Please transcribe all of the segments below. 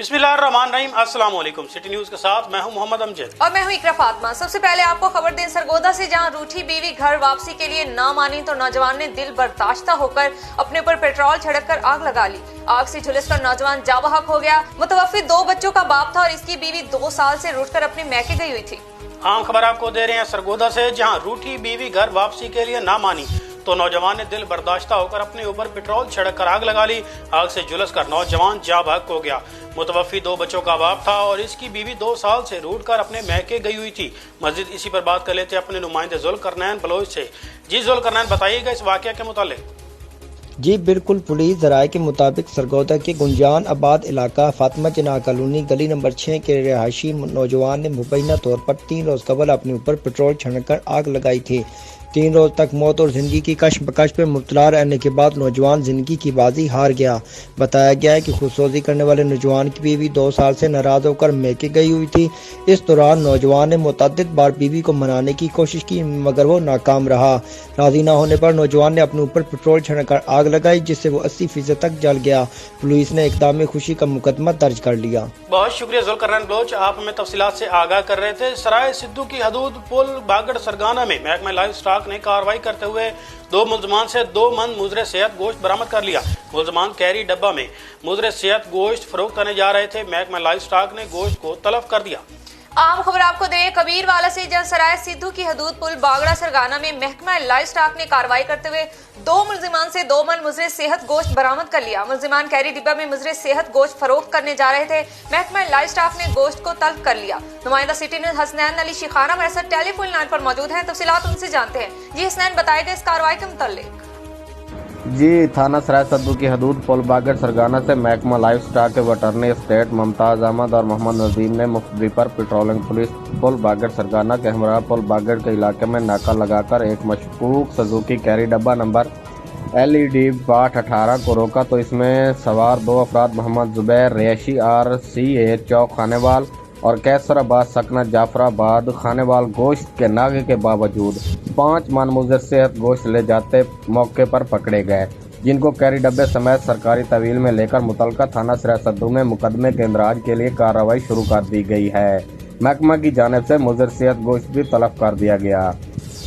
बिस्मिल्लाहिर्रहमानिर्रहीम। अस्सलाम वालेकुम। सिटी न्यूज के साथ मैं हूं मोहम्मद अमजद और मैं हूं इकरा फातिमा। सबसे पहले आपको खबर दें, सरगोदा से जहां रूठी बीवी घर वापसी के लिए ना मानी तो नौजवान ने दिल बर्दाश्ता होकर अपने ऊपर पेट्रोल छिड़क कर आग लगा ली। आग से झुलसकर नौजवान जाँ बहक हो गया। मुतवफ्फी 2 बच्चों का बाप था और इसकी बीवी 2 साल से रूठकर अपने मैके गई हुई थी। आम खबर आपको दे रहे हैं सरगोदा से, जहां रूठी बीवी घर वापसी के लिए ना मानी तो नौजवान ने दिल बर्दाश्ता होकर अपने ऊपर पेट्रोल छिड़क कर आग लगा ली। आग से झुलसकर नौजवान जाँ बहक हो गया। मुतवफ्फी 2 बच्चों का बाप था और इसकी बीवी 2 साल से रूठकर अपने मैके गई हुई थी। मस्जिद इसी पर बात कर लेते अपने नुमाइंदे जुल्करनैन बलोच से। जी जुल्करनैन, बताइएगा इस वाक़या के मुतालिक। जी बिल्कुल, पुलिस ज़राए के मुताबिक सरगोदा के गुंजान आबाद इलाका फातिमा जना कॉलोनी गली नंबर 6 के रहायशी नौजवान ने मुबैना तौर पर 3 रोज़ कबल अपने ऊपर पेट्रोल छिड़क कर आग लगाई थी। 3 रोज़ तक मौत और ज़िंदगी की कश पर मुब्तला रहने के बाद नौजवान ज़िंदगी की बाजी हार गया। बताया गया है कि खुदसोजी करने वाले नौजवान की बीवी 2 साल से नाराज़ होकर मैके गई हुई थी। इस दौरान नौजवान ने मुतअद्दिद बार बीवी को मनाने की कोशिश की मगर वो नाकाम रहा। राज़ी न होने पर नौजवान ने अपने ऊपर पेट्रोल छिड़क कर आग लगाई, जिससे वो 80% तक जल गया। पुलिस ने इक़दाम खुशी का मुकदमा दर्ज कर लिया। बहुत शुक्रिया जुल्करनैन बलोच, आप हमें तफसीलात से आगाह कर रहे थे। सराय सिद्धू की हदूद पुल बागड़ सरगाना में महकमा लाइव स्टॉक ने कार्रवाई करते हुए 2 मुलजमान से 2 मन मुजरे सेहत गोश्त बरामद कर लिया। मुलजमान कैरी डब्बा में मुजरे सेहत गोश्त फरोख्त करने जा रहे थे। महकमा लाइव स्टॉक ने गोश्त को तलब कर दिया। आम खबर आपको दे कबीर वाला से, जहां सराय सिद्धू की हदूद पुल बागड़ा सरगाना में महकमा लाइव स्टॉक ने कार्रवाई करते हुए 2 मुलजिमान से 2 मन मुजरे सेहत गोश्त बरामद कर लिया। मुलजिमान कैरी डिब्बा में मुजरे सेहत गोश्त फरोख्त करने जा रहे थे। महकमा लाइव स्टॉक ने गोश्त को तलब कर लिया। नुमाइंदा सिटी न्यूज हसनैन अली शिखाना हमारे साथ टेलीफोन लाइन पर मौजूद हैं, तफसीलात उनसे जानते हैं। जी हसनैन, बताएगा इस कार्रवाई के मुताल्लिक। जी, थाना सराय सद्दू की हदूद पुल बागड़ सरगाना से महकमा लाइव स्टॉक के वेटरनरी स्टेट मुमताज अहमद और मोहम्मद नजीम ने मुफ्ती पर पेट्रोलिंग पुलिस पुल बागड़ सरगाना के हमरा पुल बागड़ के इलाके में नाका लगाकर एक मशकूक सुजुकी कैरी डब्बा नंबर LED 6218 को रोका तो इसमें सवार 2 अफराद मोहम्मद जुबैर रिहायशी RCA चौक खानेवाल और कैसराबाद सकना जाफराबाद खानेवाल गोश्त के नागे के बावजूद 5 मन मुजर सेहत गोश्त ले जाते मौके पर पकड़े गए, जिनको कैरी डब्बे समेत सरकारी तहवील में लेकर मुतलका थाना सराय सद्दू में मुकदमे के इंदराज के लिए कार्रवाई शुरू कर दी गई है। महकमा की जानिब से मुजर सेहत गोश्त भी तलब कर दिया गया।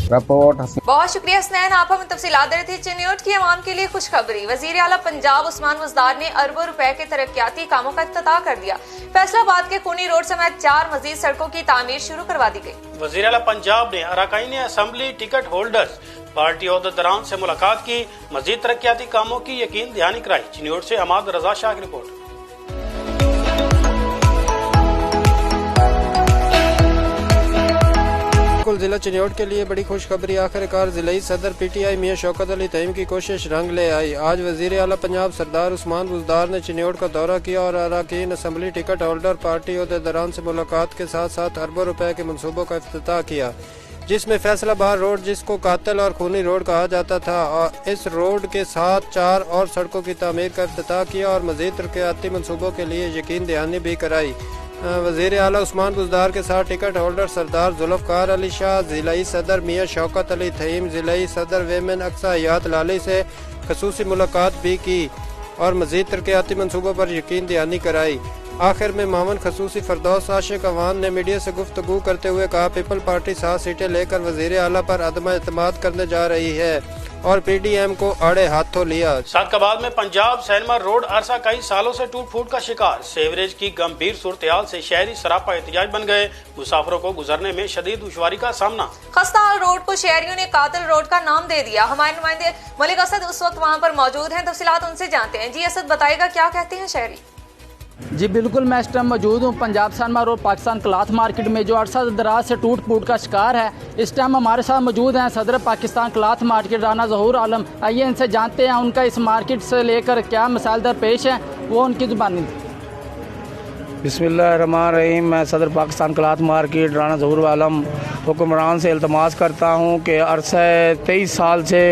रिपोर्ट। बहुत शुक्रिया हसनैन, आप हमें तफसीलात दे रहे थे। चिन्योट की आवाम के लिए खुशखबरी, वजीर आला पंजाब उस्मान बुज़दार ने अरबों रुपए के तरक्याती कामों का इफ्तिताह कर दिया। फैसलाबाद के खूनी रोड समेत 4 मजीद सड़कों की तामीर शुरू करवा दी गई। वजीर आला पंजाब ने अरकाइन असम्बली टिकट होल्डर्स पार्टी अहदेदारान से मुलाकात की। मजीद तरक्याती कामों की यकीन दहानी कराई। चिन्योट से अहमद रजा शाह की रिपोर्ट। जिला चिन्योट के लिए बड़ी खुशखबरी, आखिरकार जिलाई सदर PTI मियां शौकत अली तईम की कोशिश रंग ले आई। आज वजीर आला पंजाब सरदार उस्मान बुज़दार ने चिन्योट का दौरा किया और अरकाइन असम्बली टिकट होल्डर पार्टी अहदेदारान से मुलाकात के साथ साथ अरबों रुपए के मनसूबों का इफ्तिताह किया, जिसमें फैसलाबाद रोड, जिसको कातिल और खूनी रोड कहा जाता था, और इस रोड के साथ 4 और सड़कों की तामीर का इफ्तिताह किया और मजीद तरक्याती मनसूबों के लिए यकीन दहानी भी कराई। वज़ीर आला उस्मान बुज़दार के साथ टिकट होल्डर सरदार जुल्फ़कार अली शाह, ज़िलाई सदर मियां शौकत अली तईम, ज़िलाई सदर वेमन अक्सा हयात लाली से खसूसी मुलाकात भी की और मज़ीद तरक्याती मनसूबों पर यकीन दहानी कराई। आखिर में मामन खसूसी फरदौस आशिक अवान ने मीडिया से गुफ्तगू करते हुए कहा, पीपल पार्टी 7 सीटें लेकर वज़ीर आला पर अदम एतमाद करने जा रही है और PDM को आड़े हाथों लिया। सादकाबाद में पंजाब सैनमा रोड अरसा कई सालों से टूट फूट का शिकार। सीवरेज की गंभीर सूरत-ए-हाल से शहरी सरापा एहतिजाज बन गए। मुसाफिरों को गुजरने में शदीद दुश्वारी का सामना। खस्ताहाल रोड को शहरियों ने कातिल रोड का नाम दे दिया। हमारे नुमाइंदे मलिक असद उस वक्त वहाँ पर मौजूद हैं, तफसीलात उनसे जानते हैं। जी असद, बताएगा क्या कहते हैं शहरी। जी बिल्कुल, मैं इस टाइम मौजूद हूँ Punjab cinema road Pakistan cloth market में, जो अरसा दराज से टूट फूट का शिकार है। इस टाइम हमारे साथ मौजूद हैं सदर पाकिस्तान क्लॉथ मार्केट राना ज़हूर आलम। आइए इनसे जानते हैं उनका इस मार्केट से लेकर क्या मसाइल दरपेश हैं, वो उनकी ज़ुबानी। बिस्मिल्लाहिर्रहमानिर्रहीम। मैं सदर पाकिस्तान क्लॉथ मार्केट राना ज़हूर आलम हुक्मरान से इल्तमास करता हूँ कि अरसे 23 साल से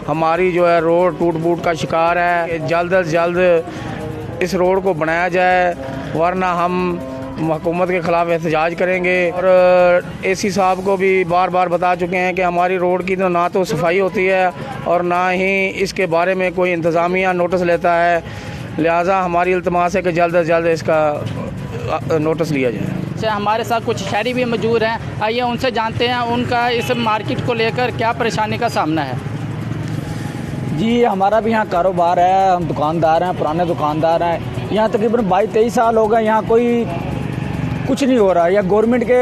हमारी जो है रोड टूट फूट का शिकार है। जल्द अज जल्द इस रोड को बनाया जाए, वरना हम हुकूमत के ख़िलाफ़ एहतजाज करेंगे। और AC साहब को भी बार बार बता चुके हैं कि हमारी रोड की तो ना तो सफाई होती है और ना ही इसके बारे में कोई इंतज़ामिया नोटिस लेता है। लिहाजा हमारी इल्तमास है कि जल्द से जल्द इसका नोटिस लिया जाए। हमारे साथ कुछ शहरी भी मौजूद हैं, आइए उनसे जानते हैं उनका इस मार्केट को लेकर क्या परेशानी का सामना है। जी हमारा भी यहाँ कारोबार है, हम दुकानदार हैं, पुराने दुकानदार हैं। यहाँ तकरीबन 22-23 साल हो गए, यहाँ कोई कुछ नहीं हो रहा। या गवर्नमेंट के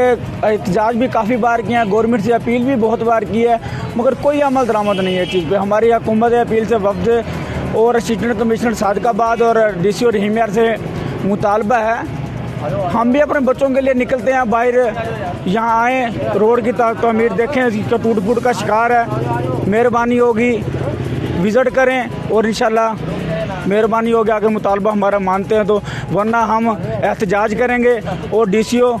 एहतजाज भी काफ़ी बार किए हैं, गवर्नमेंट से अपील भी बहुत बार की है, मगर कोई अमल दरामद नहीं है चीज़ पे। हमारी हुकूमत अपील से वफ्द और असिस्टेंट कमिश्नर सादिकाबाद और DC और रहीम यार से मुतालबा है, हम भी अपने बच्चों के लिए निकलते हैं बाहर, यहाँ आएँ, रोड की तमीर देखें, इसका टूट फूट का शिकार है। मेहरबानी होगी विज़िट करें और इंशाल्लाह मेहरबानी होगी अगर मुतालबा हमारा मानते हैं तो, वरना हम एहतजाज करेंगे और DCO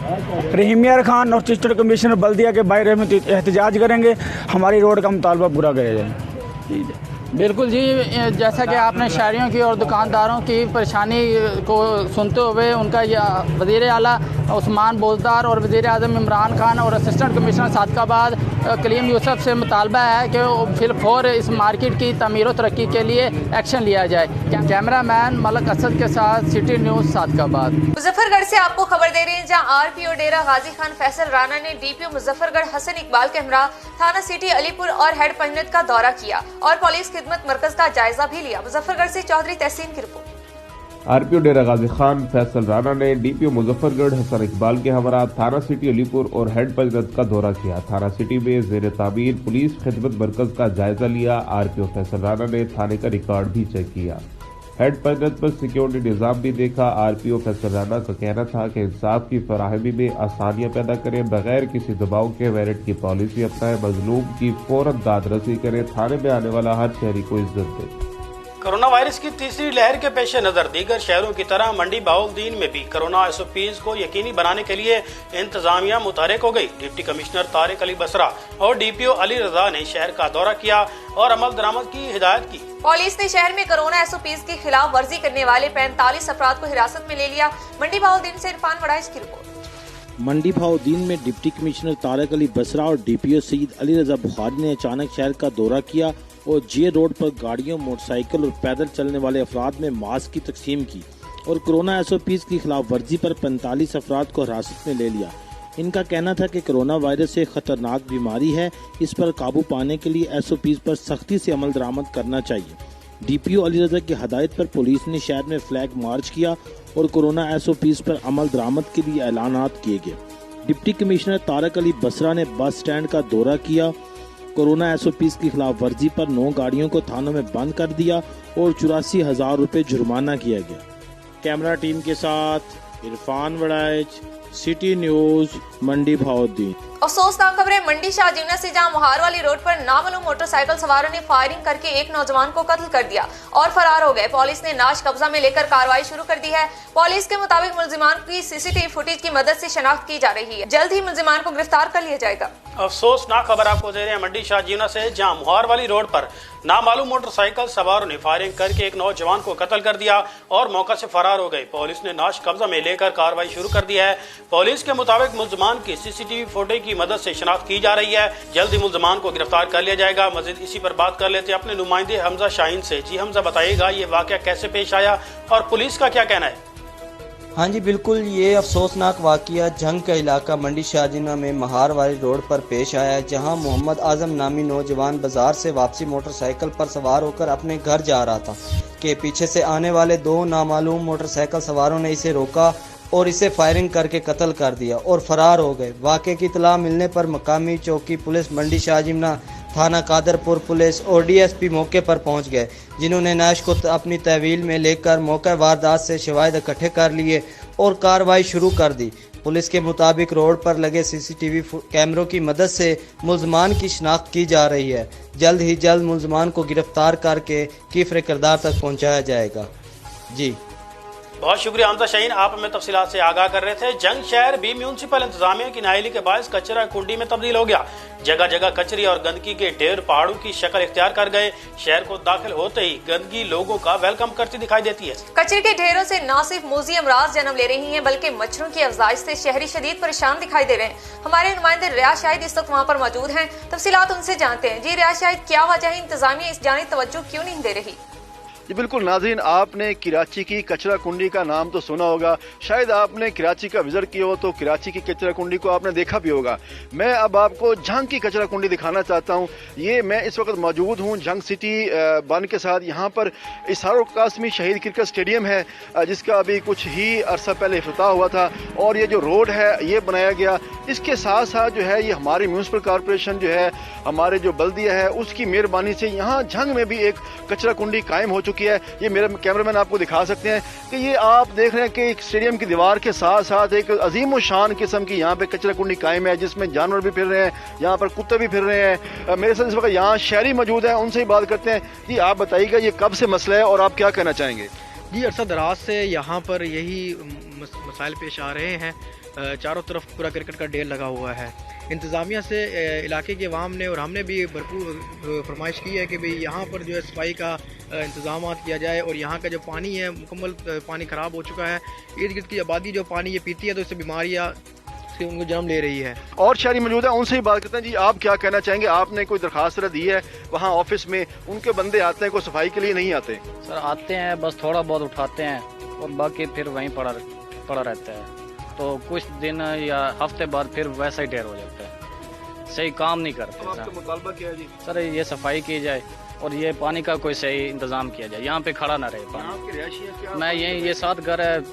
रहीम यार खान और असिस्टेंट कमिश्नर बल्दिया के बाहर में एहतजाज करेंगे, हमारी रोड का मुतालबा पूरा किया जाए। बिल्कुल जी, जैसा कि आपने शहरियों की और दुकानदारों की परेशानी को सुनते हुए उनका वज़ीर आला उस्मान बोजदार और वज़ीर आज़म इमरान खान और असिस्टेंट कमिश्नर सादिकाबाद कलीम यूसुफ से मुतालबा है कि फिलफौर इस मार्केट की तमीर और तरक्की के लिए एक्शन लिया जाए। कैमरामैन मलक असद के साथ सिटी न्यूज़ सादिकाबाद। मुजफ्फरगढ़ से आपको खबर दे रहे हैं, जहां RPO डेरा गाजी खान फैसल राना ने DPO मुजफ्फरगढ़ हसन इकबाल के हमरा थाना सिटी अलीपुर और हेड पंचायत का दौरा किया और पुलिस खिदमत मरकज का जायजा भी लिया। मुजफ्फरगढ़ से चौधरी तहसीन की रिपोर्ट। RPO डेरा गाजी खान फैसल राना ने DPO मुजफ्फरगढ़ हसन इकबाल के हमरा थाना सिटी अलीपुर और हेड पंचायत का दौरा किया। थाना सिटी में ज़ेर तामीर पुलिस खिदमत मरकज का जायजा लिया। RPO फैसल राना ने थाने का रिकॉर्ड भी चेक किया। हेड पंचायत पर सिक्योरिटी निज़ाम भी देखा। RPO फैसल राना का कहना था कि इंसाफ की फराहमी में आसानियां पैदा करें, बगैर किसी दबाव के वारंट की पॉलिसी अपनाएं, मजलूम की फौरन दादरसी करें, थाने में आने वाला हर शहरी को इज्जत दें। कोरोना वायरस की तीसरी लहर के पेश नजर दीगर शहरों की तरह मंडी बहाउद्दीन में भी कोरोना SOPs को यकीनी बनाने के लिए इंतजामिया मुतहरिक हो गई। डिप्टी कमिश्नर तारिक अली बसरा और DPO अली रजा ने शहर का दौरा किया और अमल दरामद की हिदायत की। पुलिस ने शहर में कोरोना SOPs की खिलाफ वर्जी करने वाले 45 अफराद को हिरासत में ले लिया। मंडी बहाउद्दीन से इरफान वड़ाइश की रिपोर्ट। मंडी बहाउद्दीन में डिप्टी कमिश्नर तारिक अली बसरा और DPO सईद अली रजा बुखारी ने अचानक शहर का दौरा किया और जे रोड पर गाड़ियों, मोटरसाइकिल और पैदल चलने वाले अफराद में मास्क की तकसीम की और कोरोना SOPs की खिलाफ वर्जी पर 45 अफराद को हिरासत में ले लिया। इनका कहना था कि कोरोना वायरस एक खतरनाक बीमारी है, इस पर काबू पाने के लिए SOPs पर सख्ती से अमल दरामद करना चाहिए। DPO अली रजा की हदायत पर पुलिस ने शहर में फ्लैग मार्च किया और कोरोना SOPs पर अमल दरामद के लिए ऐलानात किए गए। डिप्टी कमिश्नर तारिक अली बसरा ने बस स्टैंड का दौरा किया। कोरोना SOPs की खिलाफ वर्जी पर 9 गाड़ियों को थानों में बंद कर दिया और 84,000 रुपए जुर्माना किया गया। कैमरा टीम के साथ इरफान वड़ाइच, सिटी न्यूज़, मंडी बहाउद्दीन। अफसोसनाक खबरें मंडी शाहजीना से, जहां मोहार वाली रोड पर नामालूम मोटरसाइकिल सवारों ने फायरिंग करके एक नौजवान को कत्ल कर दिया और फरार हो गए। पुलिस ने नाश कब्जा में लेकर कार्रवाई शुरू कर दी है। पुलिस के मुताबिक मुलजिमान की CCTV फुटेज की मदद से शनाख्त की जा रही है। जल्द ही मुलजिमान को गिरफ्तार कर लिया जाएगा। अफसोसनाक खबर आपको दे रहे हैं मंडी शाहजीना से, जहां मोहार वाली रोड पर नामालूम मोटरसाइकिल सवारों ने फायरिंग करके एक नौजवान को कत्ल कर दिया और मौका से फरार हो गए। पुलिस ने नाश कब्जा में लेकर कार्रवाई शुरू कर दी है। पुलिस के मुताबिक मुलजिमान की CCTV फुटेज की मदद से शनाख्त की जा रही है। जल्द ही मुलजिमान को गिरफ्तार कर लिया जाएगा। मजीद इसी पर बात कर लेते हैं अपने नुमाइंदे हमजा शाहीन से। जी हमजा, बताइएगा ये वाकया कैसे पेश आया और पुलिस का क्या कहना है? हाँ जी बिल्कुल, ये अफसोसनाक वाक़या जंग का इलाका मंडी शाहजीना में महार वाली रोड पर पेश आया है, जहां मोहम्मद आजम नामी नौजवान बाजार से वापसी मोटरसाइकिल पर सवार होकर अपने घर जा रहा था कि पीछे से आने वाले 2 नामालूम मोटरसाइकिल सवारों ने इसे रोका और इसे फायरिंग करके कत्ल कर दिया और फरार हो गए। वाक़े की इतला मिलने पर मकामी चौकी पुलिस, मंडी शाहजीना थाना कादरपुर पुलिस और DSP मौके पर पहुंच गए, जिन्होंने नाश को अपनी तहवील में लेकर मौका वारदात से शवाहिद इकट्ठे कर लिए और कार्रवाई शुरू कर दी। पुलिस के मुताबिक रोड पर लगे CCTV कैमरों की मदद से मुलजमान की शिनाख्त की जा रही है। जल्द ही जल्द मुलजमान को गिरफ्तार करके कीफरे किरदार तक पहुँचाया जाएगा। जी बहुत शुक्रिया हमजा शाहीन, आप हमें तफसीलात से आगाह कर रहे थे। जंग शहर भी म्यूनसिपल इंतजामिया की नाअहली के बायस कचरा कुंडी में तब्दील हो गया। जगह जगह कचरे और गंदगी के ढेर पहाड़ों की शक्ल इख्तियार कर गए। शहर को दाखिल होते ही गंदगी लोगों का वेलकम करती दिखाई देती है। कचरे के ढेरों से न सिर्फ मूजी अमराज जन्म ले रही हैं, बल्कि मच्छरों की अफजाइश से शहरी शदीद परेशान दिखाई दे रहे हैं। हमारे नुमाइंदे रियाज शाहिद इस वक्त वहाँ पर मौजूद हैं, तफसीलात उनसे जानते हैं। जी रियाज शाहिद, क्या वजह है इंतजामिया इस जानिब तवज्जो क्यों नहीं दे रही? जी बिल्कुल नाज़रीन, आपने कराची की कचरा कुंडी का नाम तो सुना होगा, शायद आपने कराची का विजिट किया हो तो कराची की कचरा कुंडी को आपने देखा भी होगा। मैं अब आपको झंग की कचरा कुंडी दिखाना चाहता हूँ। ये मैं इस वक्त मौजूद हूँ झंग सिटी बन के साथ। यहाँ पर इसारुल कासमी शहीद क्रिकेट स्टेडियम है जिसका अभी कुछ ही अरसा पहले इफ्तिताह हुआ था, और ये जो रोड है ये बनाया गया। इसके साथ साथ जो है ये हमारी म्यूनसिपल कॉरपोरेशन जो है, हमारे जो बल्दिया है, उसकी मेहरबानी से यहाँ झंग में भी एक कचरा कुंडी कायम हो चुकी है। ये मेरे कैमरामैन आपको दिखा सकते हैं कि ये आप देख रहे हैं कि एक स्टेडियम की दीवार के साथ साथ एक अजीम शान किस्म की यहाँ पे कचरा कुंडी कायम है, जिसमें जानवर भी फिर रहे हैं, यहाँ पर कुत्ते भी फिर रहे हैं। मेरे साथ इस वक्त यहाँ शहरी मौजूद हैं, उनसे ही बात करते हैं। जी आप बताइएगा ये कब से मसला है और आप क्या कहना चाहेंगे? जी अरसा दराज से यहाँ पर यही मसाइल पेश आ रहे हैं। चारों तरफ पूरा क्रिकेट का ढेर लगा हुआ है। इंतज़ामिया से इलाके के अवाम ने और हमने भी भरपूर फरमाइश की है कि भाई यहाँ पर जो है सफाई का इंतज़ाम किया जाए, और यहाँ का जो पानी है मुकम्मल पानी ख़राब हो चुका है। इर्द गिर्द की आबादी जो पानी ये पीती है तो इससे बीमारियाँ उनको जन्म ले रही है। और शहरी मौजूद है, उनसे ही बात करते हैं। जी आप क्या कहना चाहेंगे? आपने कोई दरखास्त दी है वहाँ ऑफिस में, उनके बंदे आते हैं, कोई सफाई के लिए नहीं आते? सर आते हैं, बस थोड़ा बहुत उठाते हैं और बाकी फिर वहीं पड़ा रहता है। तो कुछ दिन या हफ्ते बाद फिर वैसा ही ढेर हो जाता है, सही काम नहीं करते। आपका मुतालबा क्या है जी? सर ये सफाई की जाए और ये पानी का कोई सही इंतजाम किया जाए, यहाँ पे खड़ा ना रहे पानी। मैं ये 7 घर है,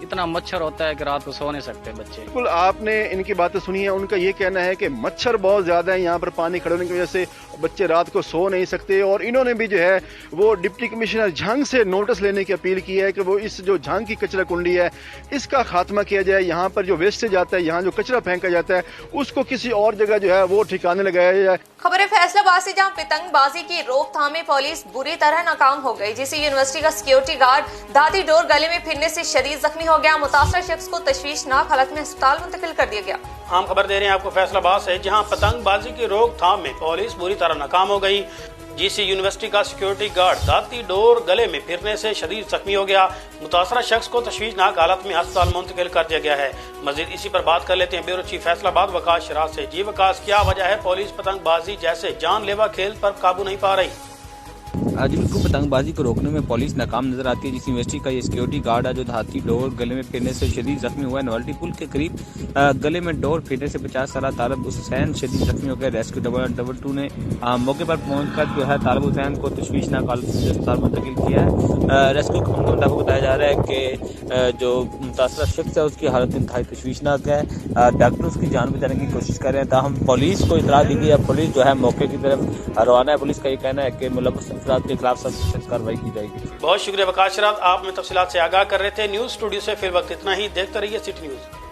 इतना मच्छर होता है कि रात को सो नहीं सकते बच्चे। बिल्कुल आपने इनकी बातें सुनी है। उनका ये कहना है कि मच्छर बहुत ज्यादा है, यहाँ पर पानी खड़े होने की वजह से बच्चे रात को सो नहीं सकते। और इन्होंने भी जो है वो डिप्टी कमिश्नर झंग से नोटिस लेने की अपील की है कि वो इस जो झंग की कचरा कुंडी है इसका खात्मा किया जाए। यहाँ पर जो वेस्टेज आता है, यहाँ जो कचरा फेंका जाता है, उसको किसी और जगह जो है वो ठिकाने लगाया जाए। खबर है फैसलाबाद से, जहां पतंगबाजी की रोकथाम में पुलिस बुरी तरह नाकाम हो गई, जिससे यूनिवर्सिटी का सिक्योरिटी गार्ड दादी डोर गले में फिरने से शदीद जख्मी हो गया। मुतासर शख्स को तशवीशनाक हालत में अस्पताल मुंतकिल कर दिया गया। हम खबर दे रहे हैं आपको फैसलाबाद से, जहां पतंगबाजी की रोकथाम में पुलिस बुरी तरह नाकाम हो गई। जीसी यूनिवर्सिटी का सिक्योरिटी गार्ड दाती डोर गले में फिरने से शदीद जख्मी हो गया। मुतासरा शख्स को तशवीशनाक हालत में अस्पताल मुंतकिल कर दिया गया है। मजीद इसी पर बात कर लेते हैं ब्यूरो चीफ फैसलाबाद वकास शराज से। जी वकास, क्या वजह है पुलिस पतंगबाजी जैसे जानलेवा खेल पर काबू नहीं पा रही? आज बिल्कुल पतंगबाजी को रोकने में पुलिस नाकाम नजर आती है। जिस यूनिवर्सिटी का ये सिक्योरिटी गार्ड है जो हाथी डोर गले में फिरने से शदीद जख्मी हुआ है। नवल्टी पुल के करीब गले में डोर फिरने से 50 साल तालब हुसैन शदीद जख्मी हो गया। रेस्क्यू 222 ने मौके पर पहुंचकर जो है तालब हुसैन को तशवीशनाक हालत में अस्पताल मुंतकिल किया है। रेस्क्यू के मुताबिक बताया जा रहा है कि जो मुतासरा शख्स है उसकी हालत इंतहाई तशवीशनाक है। डॉक्टर उसकी जान बचाने की कोशिश कर रहे हैं, ताहम पुलिस को इतला दी गई है। पुलिस जो है मौके की तरफ रवाना है। पुलिस का ये कहना है कि मुलव्वस अफराद के खिलाफ सख्त कार्रवाई की जाएगी। बहुत शुक्रिया वकास शराज, आप में तफसीलात से आगाह कर रहे थे। न्यूज स्टूडियो से फिर वक्त इतना ही। देखते रहिए सिटी न्यूज।